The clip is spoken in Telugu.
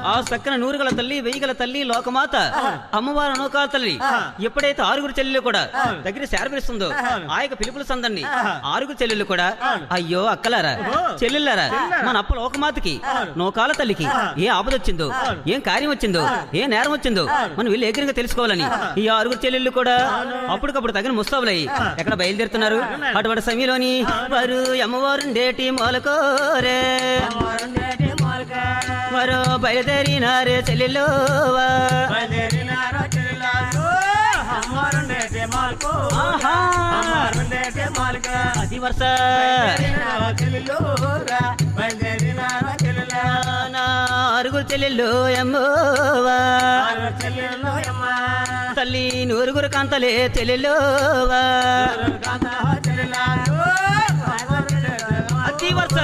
ఆ చక్కన నూరుగల తల్లి వెయ్యిగల తల్లి లోకమాత అమ్మవారు అనోకాల తల్లి ఎప్పుడైతే ఆరుగురు చెల్లెలు కూడా దగ్గర శారపిస్తుందో ఆ యొక్క పిలుపుల సందర్ని ఆరుగురు చెల్లెలు కూడా అయ్యో అక్కలారా చెల్లెళ్ళారా మన అప్ప లోకమాతకి నోకాల తల్లికి ఏ ఆపద వచ్చిందో ఏం కార్యం వచ్చిందో ఏ నేరం వచ్చిందో మనం వీళ్ళు ఏకరంగా తెలుసుకోవాలని ఈ ఆరుగురు చెల్లెళ్ళు కూడా అప్పటికప్పుడు తగిన ముస్తాబులయ్యి ఎక్కడ బయలుదేరుతున్నారు. అటువంటి సమయంలోని వారు అమ్మవారుండేటి మొలకోరే వారు బయలుదేరినారే చెల్లెల్లో అది వర్ష ఆరుగురు చెల్లెళ్ళు అమ్మోవా తల్లి నూరుగురు కాంతలే చెల్లెల్లోవా అతి వర్ష